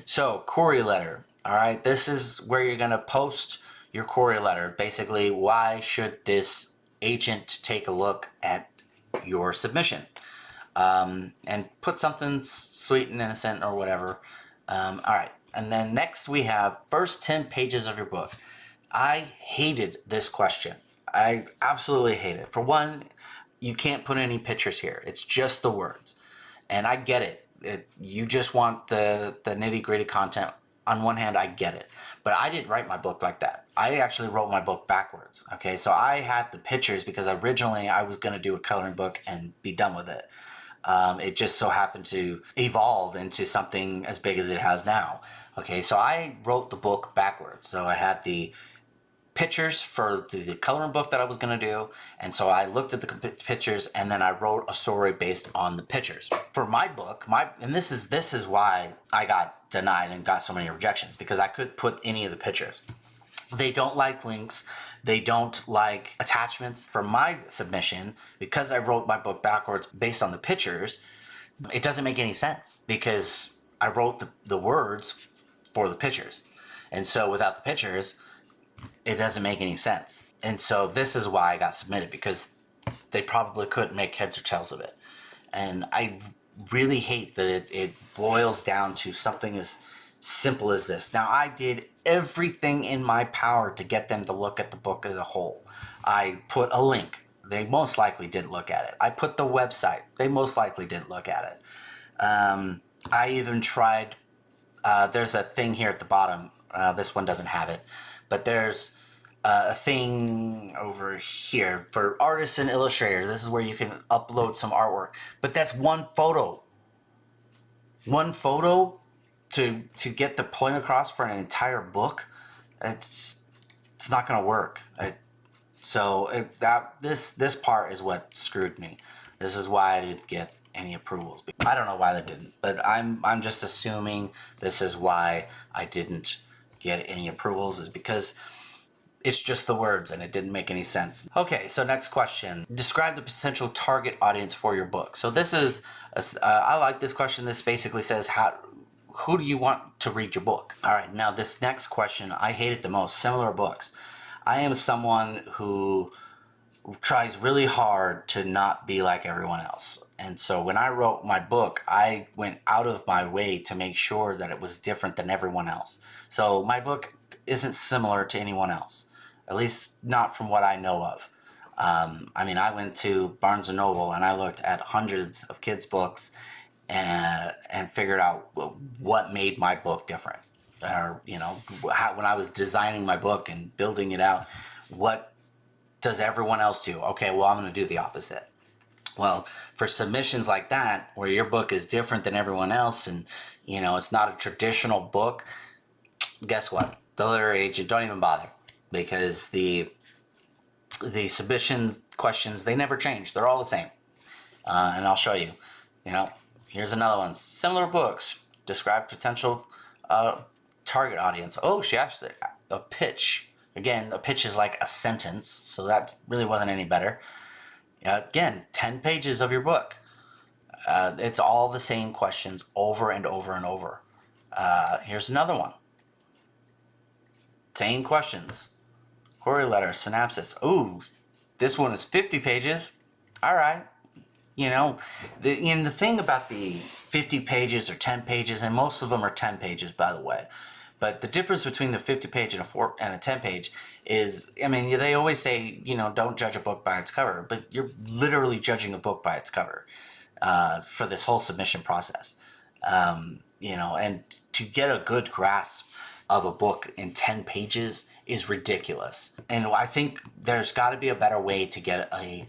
So, query letter. All right, this is where you're going to post your query letter. Basically, why should this agent take a look at your submission? And put something sweet and innocent or whatever. All right, and then next we have first 10 pages of your book. I hated this question. I absolutely hate it. For one, you can't put any pictures here. It's just the words. And I get it. You just want the nitty-gritty content. On one hand, I get it. But I didn't write my book like that. I actually wrote my book backwards. Okay, so I had the pictures because originally I was going to do a coloring book and be done with it. It just so happened to evolve into something as big as it has now. Okay, so I wrote the book backwards. So I had the pictures for the coloring book that I was going to do, and so I looked at the pictures and then I wrote a story based on the pictures. For my book, and this is why I got denied and got so many rejections, because I could put any of the pictures. They don't like links. They don't like attachments. For my submission, because I wrote my book backwards based on the pictures, it doesn't make any sense because I wrote the words for the pictures. And so without the pictures, it doesn't make any sense. And so this is why I got submitted, because they probably couldn't make heads or tails of it. And I really hate that it boils down to something as simple as this. Now, I did everything in my power to get them to look at the book as a whole. I put a link. They most likely didn't look at it. I put the website. They most likely didn't look at it. I even tried, there's a thing here at the bottom. This one doesn't have it. But there's a thing over here for artists and illustrators. This is where you can upload some artwork. But that's one photo. One photo to get the point across for an entire book. It's not going to work. This part is what screwed me. This is why I didn't get any approvals. I don't know why they didn't, but I'm just assuming this is why I didn't get any approvals, is because it's just the words and it didn't make any sense. Okay, so next question. Describe the potential target audience for your book. So this is, I like this question. This basically says, who do you want to read your book? All right, now this next question, I hate it the most. Similar books. I am someone who tries really hard to not be like everyone else. And so when I wrote my book, I went out of my way to make sure that it was different than everyone else. So my book isn't similar to anyone else, at least not from what I know of. I mean, I went to Barnes & Noble and I looked at hundreds of kids' books and figured out what made my book different. Or, when I was designing my book and building it out, what does everyone else do? Okay, well, I'm going to do the opposite. Well, for submissions like that, where your book is different than everyone else and, it's not a traditional book, guess what? The literary agent, don't even bother, because the submission questions, they never change. They're all the same. And I'll show you. Here's another one. Similar books. Describe potential target audience. Oh, she actually, a pitch. Again, a pitch is like a sentence, so that really wasn't any better. Again, 10 pages of your book. It's all the same questions over and over and over. Here's another one. Same questions. Query letter, synopsis. Ooh, this one is 50 pages. All right. The thing about the 50 pages or 10 pages, and most of them are 10 pages, by the way. But the difference between the 50 page and a 10 page is, they always say, don't judge a book by its cover, but you're literally judging a book by its cover for this whole submission process. And to get a good grasp of a book in 10 pages is ridiculous. And I think there's got to be a better way to get a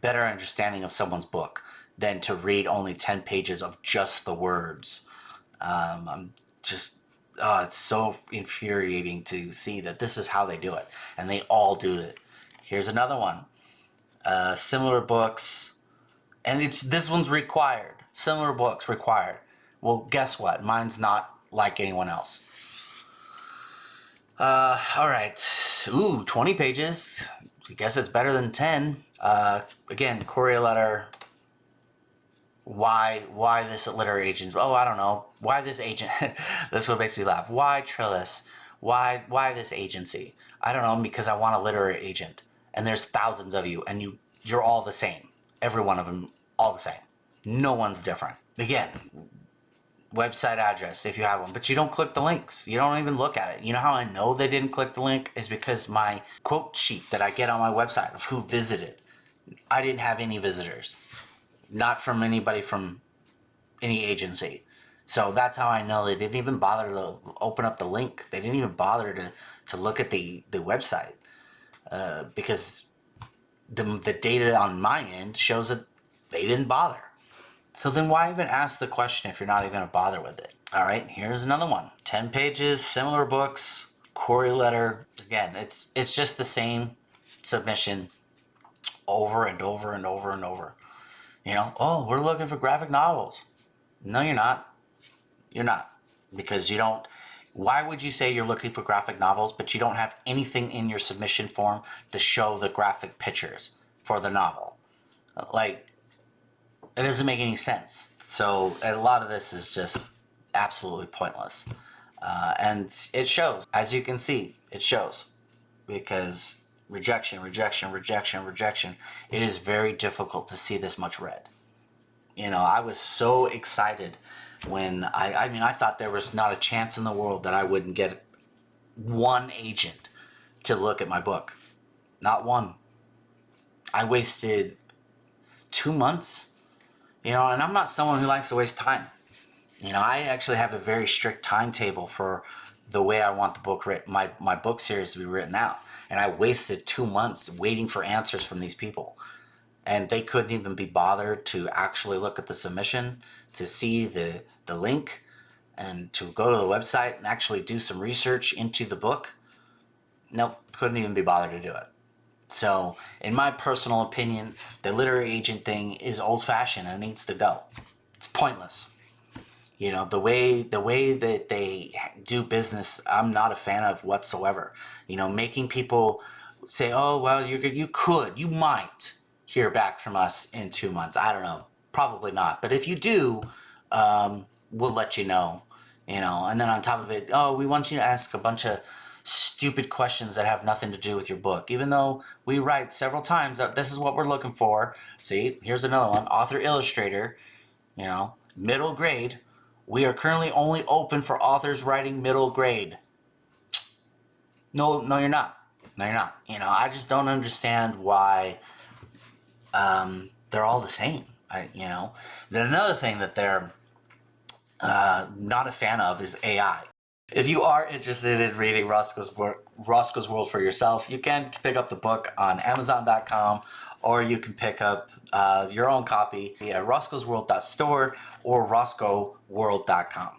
better understanding of someone's book than to read only 10 pages of just the words. It's so infuriating to see that this is how they do it, and they all do it. Here's another one. Similar books, and this one's required. Similar books required. Well, guess what? Mine's not like anyone else. All right. Ooh, 20 pages. I guess it's better than 10. Again, query letter. why this literary agent? Oh, I don't know. Why this agent? This will makes me laugh. Why Trillis? Why this agency? I don't know, because I want a literary agent. And there's thousands of you, and you're all the same. Every one of them, all the same. No one's different. Again, website address if you have one, but you don't click the links. You don't even look at it. You know how I know they didn't click the link is because my quote sheet that I get on my website of who visited, I didn't have any visitors, not from anybody from any agency. So that's how I know they didn't even bother to open up the link. They didn't even bother to look at the website because the data on my end shows that they didn't bother. So then why even ask the question if you're not even going to bother with it? All right, here's another one. 10 pages, similar books, query letter. Again, it's just the same submission over and over and over and over. You know, oh, we're looking for graphic novels. No, you're not. You're not. Because you don't. Why would you say you're looking for graphic novels, but you don't have anything in your submission form to show the graphic pictures for the novel? Like, it doesn't make any sense. So a lot of this is just absolutely pointless. And it shows. As you can see, it shows. Because rejection, rejection, rejection, rejection. It is very difficult to see this much red. You know, I was so excited when I thought there was not a chance in the world that I wouldn't get one agent to look at my book. Not one. I wasted 2 months. You know, and I'm not someone who likes to waste time. You know, I actually have a very strict timetable for the way I want the book written, my book series to be written out. And I wasted 2 months waiting for answers from these people. And they couldn't even be bothered to actually look at the submission, to see the link, and to go to the website and actually do some research into the book. Nope, couldn't even be bothered to do it. So, in my personal opinion, the literary agent thing is old-fashioned and needs to go. It's pointless. You know, the way that they do business, I'm not a fan of whatsoever. You know, making people say, "Oh, well, you might hear back from us in 2 months." I don't know, probably not. But if you do, we'll let you know. You know, and then on top of it, oh, we want you to ask a bunch of stupid questions that have nothing to do with your book, even though we write several times that this is what we're looking for. See, here's another one. Author illustrator, you know, middle grade. We are currently only open for authors writing middle grade. No, you're not. No, you're not. You know, I just don't understand why they're all the same. You know, then another thing that they're not a fan of is AI. If you are interested in reading Roscoe's World for yourself, you can pick up the book on Amazon.com, or you can pick up your own copy at roscoesworld.store or roscoeworld.com.